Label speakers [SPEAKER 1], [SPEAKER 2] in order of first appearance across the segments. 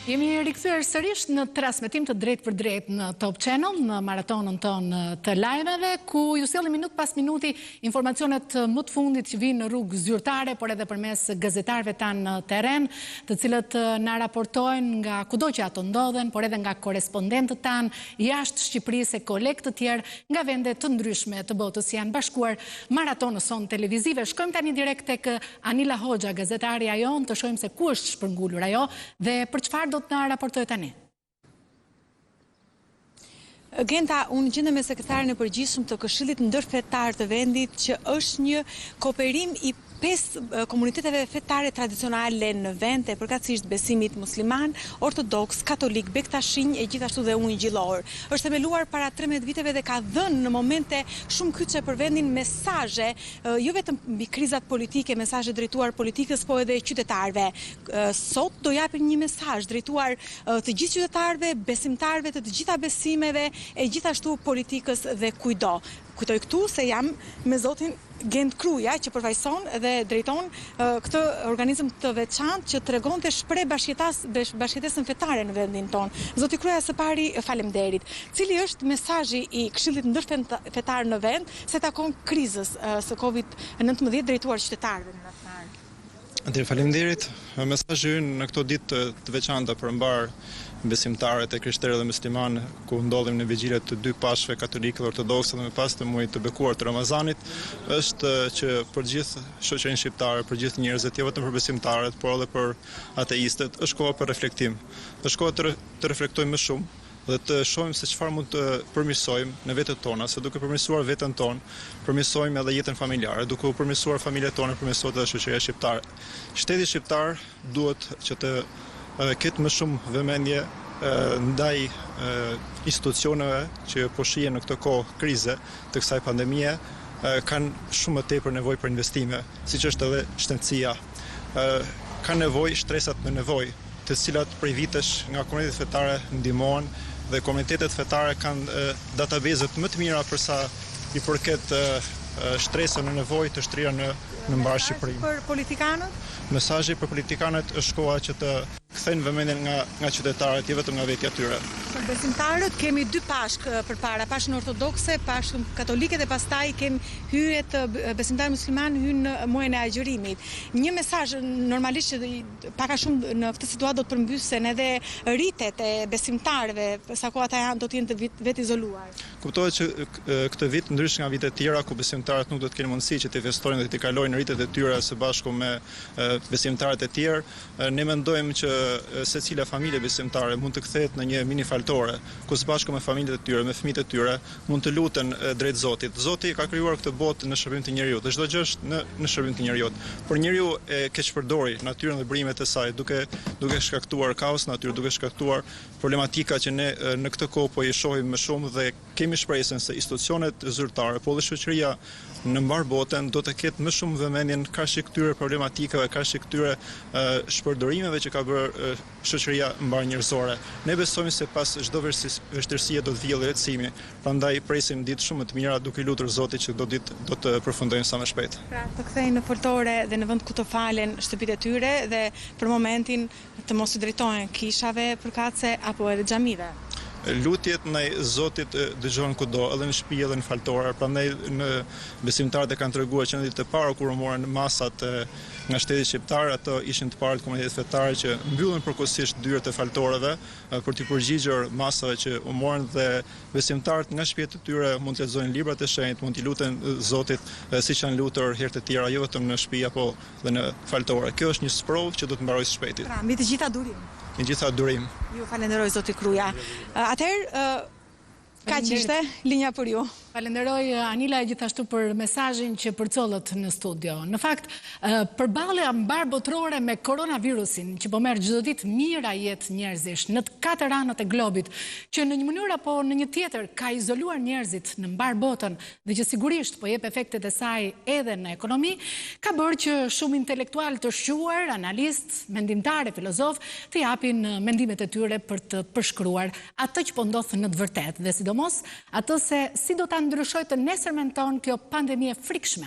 [SPEAKER 1] Jemi rikthyer sërish në transmetim të drejt për drejt në Top Channel, në maratonën tonë të lajmeve, ku ju sjellim minut pas minuti informacionet më të fundit që vinë në rrugë zyrtare, por edhe përmes gazetarëve tanë në terren, të cilët na raportojnë nga kudo që ato ndodhen, por edhe nga korespondentët tanë jashtë Shqipërisë e kolegë të tjerë nga vende të ndryshme të botës janë bashkuar maratonës sonë televizive. Shkojmë tani direkt tek Anila Hoxha, gazetarja jon, të shohim se ku është shpërngulur ajo dhe për çfarë do të na raportoj tani.
[SPEAKER 2] Genta, unë gjendem me sekretarin e përgjithshëm të Këshillit Ndërfetar të vendit që është një kooperim i 5 komuniteteve fetare tradicionale në vend, përkatësisht besimit musliman, ortodoks, katolik, bektashinj e gjithashtu dhe ungjillor. Është themeluar para 13 viteve dhe ka dhënë në momente shumë kyçe për vendin mesazhe, jo vetëm mbi krizat politike, mesazhe drejtuar politikës, po edhe qytetarëve. Sot do japin një mesazh drejtuar të gjithë qytetarëve, besimtarëve të gjitha besimeve e gjithashtu politikës dhe kujdo. Kujtoj këtu se jam me zotin Gent Kruja që përfaqëson dhe drejton këtë organizëm të veçantë që tregonte shpreh bashkëjetesën fetare në vendin tonë. Zoti Kruja, së pari faleminderit. Cili është mesazhi i Këshillit Ndërfetar në vend se takon krizës së Covid-19 drejtuar qytetarëve në
[SPEAKER 3] Atëherë faleminderit. Mesazhi ynë në këto ditë të veçanta për mbar besimtarët e krishterë dhe muslimanë, ku ndodhim në vigjilje të 2 pashve katolike dhe ortodokse dhe me pas të muajit të bekuar të Ramazanit, është që për gjithë shoqërinë shqiptare, për gjithë njerëzit, jo vetëm për besimtarët, por edhe për ateistët, është koha për reflektim. Është koha të reflektojmë më shumë dhe të shohim se çfarë mund të përmirësojmë në vetët tona, se duke përmirësuar veten tonë, përmirësojmë edhe jetën familjare, duke u përmirësuar familjet tona, përmirësohet edhe shoqëria shqiptare. Shteti shqiptar duhet që të ketë më shumë vëmendje ndaj institucioneve që po shihen në këtë kohë krize të kësaj pandemie, kanë shumë më tepër nevojë për investime, siç është edhe shëndetësia. Kanë nevojë shtresat në nevojë, të cilat prej vitesh nga komunitetet fetare ndihmohen dhe komunitetet fetare kanë databazet më të mira për sa i përket shtresën në nevojë të shtrira në mbar Shqipërinë.
[SPEAKER 2] Për politikanët?
[SPEAKER 3] Mesazhi për politikanët është koha që të kthejnë vëmendjen nga qytetarët, jo vetëm nga vetja tyre.
[SPEAKER 2] Për besimtarët kemi 2 pashk përpara, pashkën ortodokse, pashkën katolike dhe pastaj kemi hyrjet besimtarë musliman hyn në muajin e agjërimit. Një mesazh normalisht që pak a shumë në këtë situatë do të përmbysen edhe rritet e besimtarëve, sa kohë ata do të jenë vetë izoluar.
[SPEAKER 3] Kuptohet që këtë vit ndryshe nga vitet tjera ku besimtarët nuk do të kenë mundësi që të festojnë dhe të kalojnë rritet e tyre së bashku me besimtarët e tjerë, ne mendojmë që secila familje besimtare mund të kthehet në një mini faltore, ku së bashku me familjet e tyre, me fëmijët e tyre, mund të luten drejt Zotit. Zoti ka krijuar këtë botë në shërbim të njerëzit, dhe çdo gjë është në shërbim të njerëzit. Por njeriu e keqpërdori natyrën dhe burimet e saj, duke shkaktuar kaos natyrë, duke shkaktuar problematika që ne në këtë kohë po i shohim më shumë dhe kemi shpresën se institucionet zyrtare, po dhe shoqëria në mbar botën do të ketë më shumë vëmendjen kaq këtyre problematikave, kaq këtyre shpërdorimeve që ka bërë shoqëria mbar njerëzore. Ne besojmë se pas çdo vështirësie do të vijë lehtësimi, prandaj presim ditë shumë më të mira duke lutur Zotit që do të përfundojnë sa më shpejt.
[SPEAKER 2] Pra, të kthejnë në foltore dhe në vend ku të falen shtëpitë e tyre dhe për momentin të mos u drejtohen kishave përkatëse apo edhe xhamive.
[SPEAKER 3] Lutjet ndaj Zotit dëgjohen kudo, edhe në shtëpi edhe në faltore. Prandaj besimtarët e kanë treguar që në ditët e para kur u morën masat nga shteti shqiptar, ato ishin të parë komunitetet fetare që mbyllën përkohësisht dyert e faltoreve për të përgjigjur masave që u morën dhe besimtarët nga shtëpitë e tyre mund të lexojnë librat e shenjtë, mund t'i luten Zotit siç janë lutur herë të tjera, jo vetëm në shtëpi apo dhe në faltore. Kjo është një sprovë që do të mbarojë së shpejti.
[SPEAKER 2] Pra, mbi të gjitha durim.
[SPEAKER 3] Në gjitha durim.
[SPEAKER 2] Ju falenderoj zoti Kruja. Atëherë, kaq ishte linja për ju.
[SPEAKER 1] Falenderoj Anila gjithashtu për mesazhin që përcollët në studio. Në fakt, përballja mbar botërore me koronavirusin, që po merr çdo ditë mijëra jetë njerëzish në të 4 anët e globit, që në një mënyrë apo në një tjetër ka izoluar njerëzit në mbar botën dhe që sigurisht po jep efektet e saj edhe në ekonomi, ka bërë që shumë intelektual të shquar, analistë, mendimtarë, filozof, të japin mendimet e tyre për të përshkruar atë që po ndodh në të vërtetë dhe sidomos atë se si do ta ndryshoj të nesërmen tonë kjo pandemie frikshme.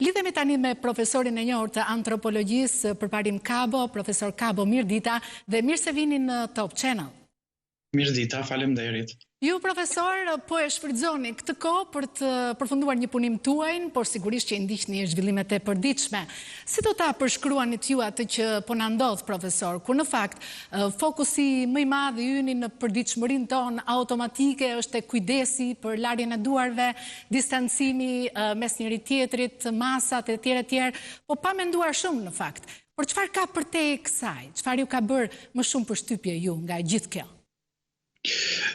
[SPEAKER 1] Lidhemi tani me profesorin e njohur të antropologjisë përparim Kabo, profesor Kabo, mirëdita dhe mirë se vini në Top Channel.
[SPEAKER 4] Mirëdita, faleminderit.
[SPEAKER 1] Ju, profesor, po e shfrytëzoni këtë kohë për të përfunduar një punim tuaj, por sigurisht që i ndiqni zhvillimet e përditshme. Si do ta përshkruanit ju atë që po na ndodh, profesor, kur në fakt fokusi më i madh i yni në përditshmërinë tonë automatike është e kujdesi për larjen e duarve, distancimi mes njëri tjetrit, masat e tjerë, po pa menduar shumë në fakt. Por çfarë ka përtej kësaj? Çfarë ju ka bërë më shumë përshtypje ju nga gjithë kjo?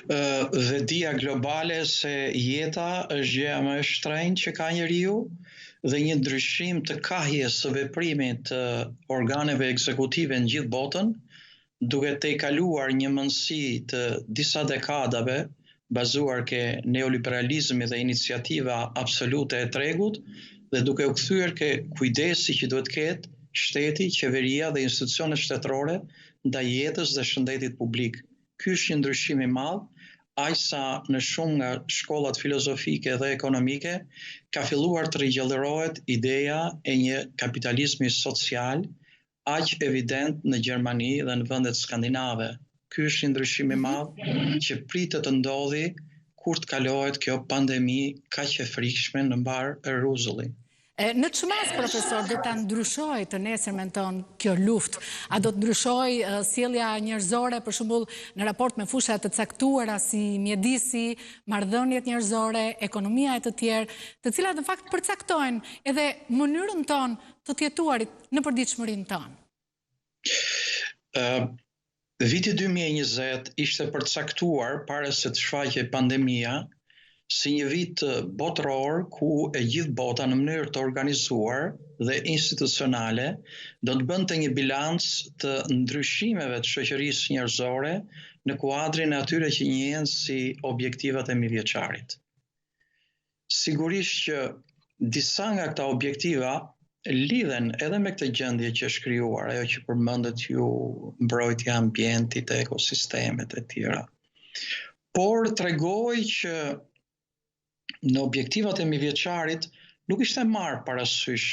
[SPEAKER 4] Vedia globale se jeta është gjëja më e shtrenjtë që ka njeriu dhe një ndryshim të kahjes së veprimit të organeve ekzekutive në gjithë botën, duke tejkaluar një mundësi të disa dekadave bazuar ke neoliberalizmi dhe iniciativa absolute e tregut dhe duke u kthyer ke kujdesi që duhet ketë shteti, qeveria dhe institucionet shtetërore ndaj jetës dhe shëndetit publik. Ky është një ndryshim i madh, aq sa në shumë nga shkollat filozofike dhe ekonomike ka filluar të rigjallërohet ideja e një kapitalizmi social, aq evident në Gjermani dhe në vendet skandinave. Ky është një ndryshim i madh që pritet të ndodhi kur të kalohet kjo pandemi kaq e frikshme në mbar e rruzulli.
[SPEAKER 1] Në çmas, profesor, do ta ndryshoj të nesërmen tonë kjo luftë? A do të ndryshoj sjellja njerëzore, për shembull, në raport me fusha të caktuara si mjedisi, marrëdhëniet njerëzore, ekonomia e të tjerë, të cilat në fakt përcaktojnë edhe mënyrën tonë të të jetuarit në përditshmërinë tonë?
[SPEAKER 4] Viti 2020 ishte përcaktuar para se të shfaqej pandemia si një vit botëror ku e gjithë bota në mënyrë të organizuar dhe institucionale do të bënte një bilanc të ndryshimeve të shoqërisë njerëzore në kuadrin e atyre që njihen si objektivat e mijëvjeçarit. Sigurisht që disa nga këta objektiva lidhen edhe me këtë gjendje që është krijuar, ajo që përmendet ju, mbrojtja e ambientit, e ekosistemet e tjera. Por tregoj që në objektivat e mijëvjeçarit nuk ishte marrë parasysh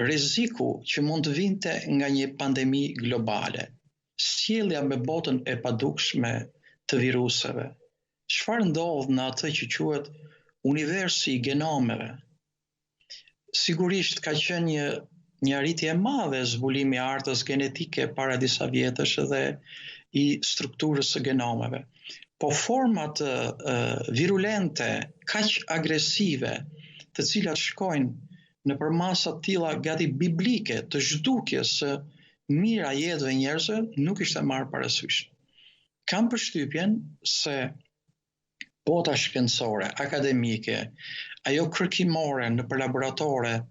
[SPEAKER 4] rreziku që mund të vinte nga një pandemi globale, sjellja me botën e padukshme të viruseve. Çfarë ndodh në atë që quhet universi i genomeve? Sigurisht ka qenë një arritje e madhe zbulimi i artës genetike para disa vjetësh edhe i strukturës së genomeve. Po format virulente, kaq agresive, të cilat shkojnë në përmasa të tilla gati biblike të zhdukjes së mira jetëve njerëzve, nuk ishte marrë parasysh. Kam përshtypjen se bota shkencore, akademike, ajo kërkimore në laboratore,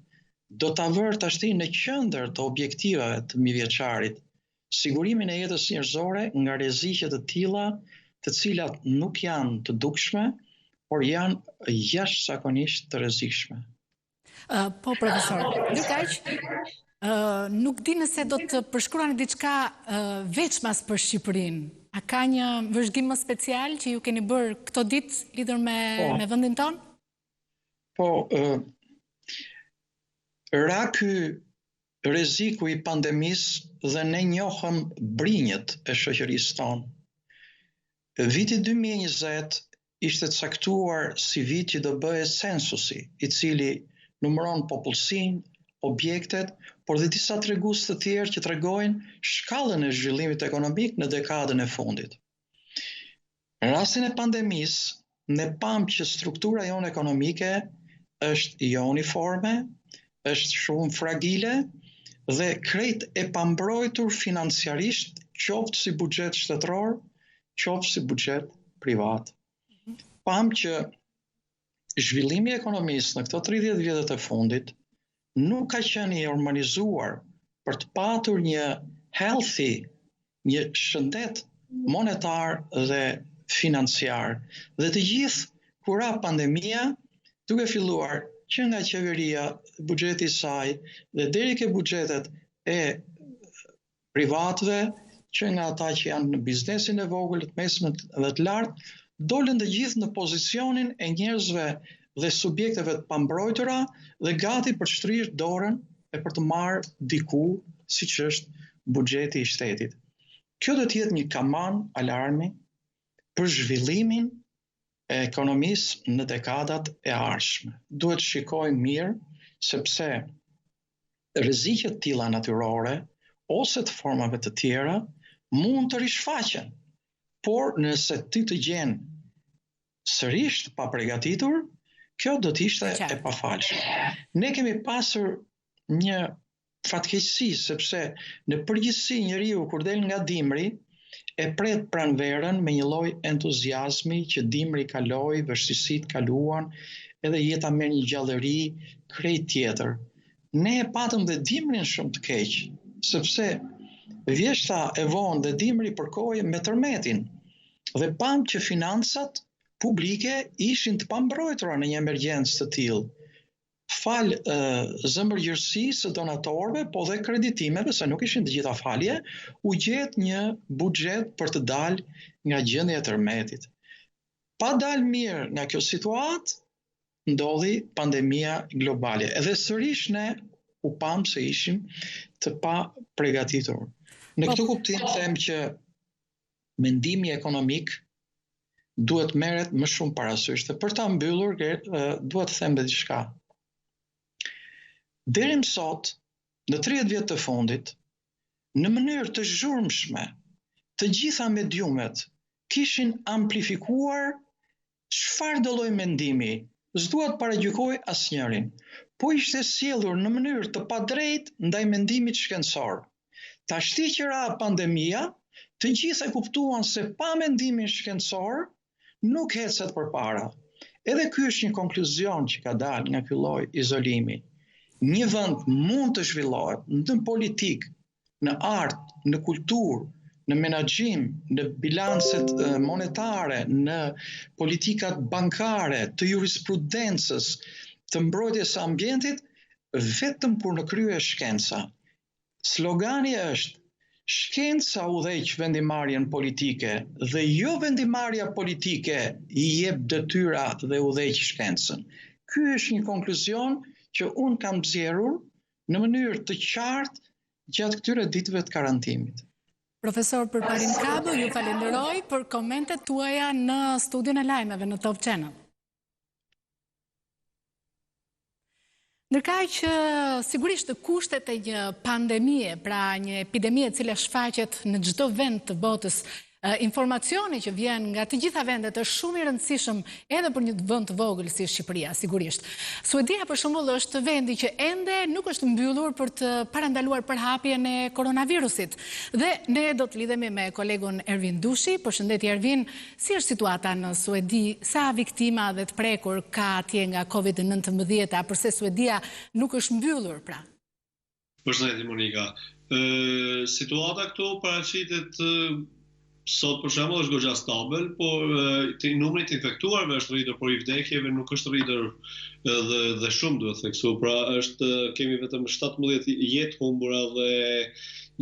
[SPEAKER 4] do ta vërë tashti në qendër të objektivave të mijëvjeçarit sigurimin e jetës njerëzore nga rreziqe të tilla të cilat nuk janë të dukshme, por janë jashtëzakonisht të rrezikshme.
[SPEAKER 1] Po, profesor, nuk di nëse do të përshkruani diçka veçmas për Shqipërinë. A ka një vëzhgim më special që ju keni bërë këto ditë lidhur me vendin tonë?
[SPEAKER 4] Po, ra ky rreziku i pandemisë dhe ne njohëm brinjët e shoqërisë tonë. Viti 2020 ishte caktuar si vit që do bëhet censusi, i cili numëron popullsinë, objektet, por dhe disa tregues të tjerë që tregojnë shkallën e zhvillimit ekonomik në dekadën e fundit. Në rastin e pandemisë, ne pam që struktura jonë ekonomike është jo uniforme, është shumë fragile dhe krejt e pambrojtur financiarisht, qoftë si buxhet shtetëror, qoftë si buxhet privat. Pam që zhvillimi i ekonomisë në këto 30 vjetët e fundit nuk ka qenë i organizuar për të patur një healthy, një shëndet monetar dhe financiar. Dhe të gjithë kur ra pandemia, duke filluar që nga qeveria, buxheti i saj dhe deri ke buxhetet e privatëve, që nga ata që janë në biznesin e vogël, të mesëm dhe të lartë, dolën të gjithë në pozicionin e njerëzve dhe subjekteve të pambrojtura dhe gati për të shtrirë dorën e për të marrë diku, siç është buxheti i shtetit. Kjo do të jetë një kaman alarmi për zhvillimin e ekonomisë në dekadat e ardhshme. Duhet shikojmë mirë sepse rreziqet tilla natyrore ose të formave të tjera mund të rishfaqen, por nëse ti të gjen sërish të paprigatitur, kjo do të ishte e pafalshme. Ne kemi pasur një fatkeqësi sepse në përgjithësi njeriu kur del nga dimri e pret pranverën me një lloj entuziazmi që dimri kaloi, vështirësitë kaluan, edhe jeta merr një gjallëri krejt tjetër. Ne e patëm dhe dimrin shumë të keq, sepse vjeshta e vonë dhe dimri përkoi me tërmetin dhe pam që financat publike ishin të pambrojtura në një emergjencë të tillë. Fal zëmbërgjërësisë së donatorëve, po dhe kreditimeve, se nuk ishin të gjitha falje, u gjet një buxhet për të dalë nga gjendja e tërmetit. Pa dalë mirë nga kjo situatë, ndodhi pandemia globale. Edhe sërish ne u pam se ishim të pa përgatitur. Në këtë kuptim them që mendimi ekonomik duhet merret më shumë parasysh. Dhe për ta mbyllur, duhet të them diçka. Deri më sot, në 30 vjet të fundit, në mënyrë të zhurmshme, të gjitha mediumet kishin amplifikuar çfarë do lloj mendimi, s'dua të paragjykoj asnjërin, po ishte sjellur në mënyrë të padrejtë ndaj mendimit shkencor. Tashti që ra pandemia, të gjithë e kuptuan se pa mendimin shkencor nuk ecet përpara. Edhe ky është një konkluzion që ka dalë nga ky lloj izolimi. Një vend mund të zhvillohet në politikë, në art, në kulturë, në menaxhim, në bilancet monetare, në politikat bankare, të jurisprudencës, të mbrojtjes së ambientit, vetëm kur në krye shkenca. Slogani është shkenca udhëheq vendimarrjen politike dhe jo vendimarrja politike i jep detyra dhe udhëheq shkencën. Ky është një konkluzion që unë kam zgjerur në mënyrë të qartë gjatë këtyre ditëve të karantimit.
[SPEAKER 1] Profesor Përparim Kabo, ju falenderoj për komentet tuaja në studion e lajmeve në Top Channel. Ndërkaq që sigurisht kushtet e një pandemie, pra një epidemie e cila shfaqet në çdo vend të botës, informacioni që vjen nga të gjitha vendet është shumë i rëndësishëm edhe për një vend të vogël si Shqipëria, sigurisht. Suedia për shembull është vendi që ende nuk është mbyllur për të parandaluar përhapjen e koronavirusit. Dhe ne do të lidhemi me kolegun Ervin Dushi. Përshëndetje Ervin, si është situata në Suedi? Sa viktima dhe të prekur ka atje nga COVID-19, përse Suedia nuk është mbyllur pra?
[SPEAKER 5] Përshëndetje Monika. Situata këtu paraqitet sot për shembull është goxha stabil, por numri të infektuarve është rritur, por i vdekjeve nuk është rritur dhe shumë duhet theksu. Pra kemi vetëm 17 jetë humbura dhe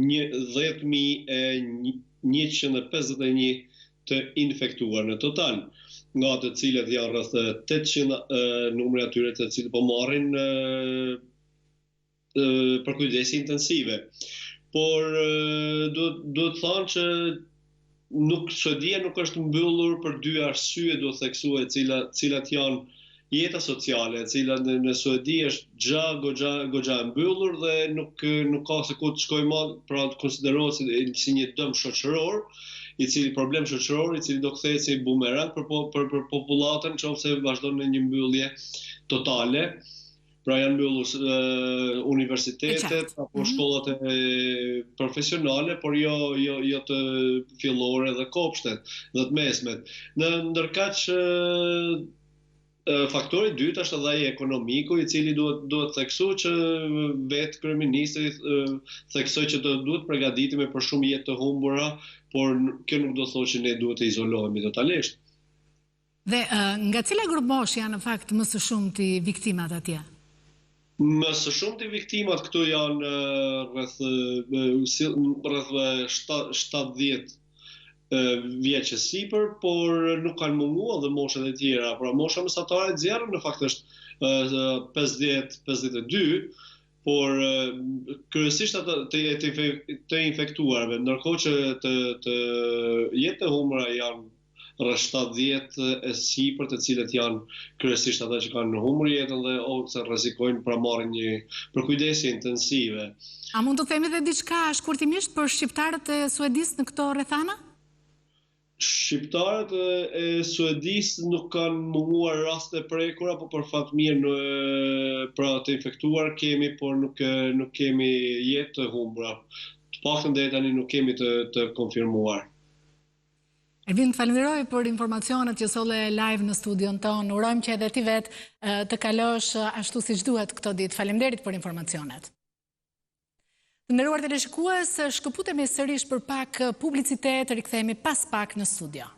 [SPEAKER 5] 10.151 të infektuar në total, nga të cilët janë rreth 800 numri atyre të cilët po marrin për kujdese intensive. Por duhet thënë që Suedia nuk është mbyllur për dy arsye, duhet theksue, cilat janë jeta sociale, cilat në Suedi është goxha mbyllur dhe nuk ka se ku të shkojë më, pra të konsiderohet si një dëm shoqëror, problem shoqëror, i cili do kthehet si bumerang për popullatën nëse vazhdon në një mbyllje totale. Pra janë mbyllur universitetet apo shkollat profesionale, por jo të fillore dhe kopshtet dhe të mesmet. Ndërkaq faktori i dytë është edhe ai ekonomiku, i cili duhet theksu që vetë kryeministri theksoi që duhet përgatitemi për shumë jetë të humbura, por kjo nuk do të thotë që ne duhet të izolohemi totalisht.
[SPEAKER 1] Dhe nga cila grup mosh janë në fakt më së shumti viktimat atje?
[SPEAKER 5] Më së shumti viktimat këtu janë rreth 70 vjeç e sipër, por nuk kanë munguar dhe moshat e tjera. Pra mosha mesatare e zjarrit në fakt është 52, por kryesisht ato të infektuarve, ndërkohë që të jetë të humra janë rreth 70 e sipërt, të cilët janë kryesisht ata që kanë humbur jetën dhe ose rrezikojnë pra marrin një përkujdesje intensive.
[SPEAKER 1] A mund të themi edhe diçka shkurtimisht për shqiptarët e Suedisë në këto rrethana?
[SPEAKER 5] Shqiptarët e Suedisë nuk kanë munguar raste prekura, po për fat mirë pra të infektuar kemi, por nuk kemi jetë të humbura. Të paktën deri tani nuk kemi të konfirmuar.
[SPEAKER 1] Ervin, falenderoj për informacionet që solle live në studion tonë. Urojmë që edhe ti vetë të kalosh ashtu siç duhet këto ditë. Faleminderit për informacionet. Të nderuar teleshikues, shkëputemi sërish për pak publicitet, rikthehemi pas pak në studio.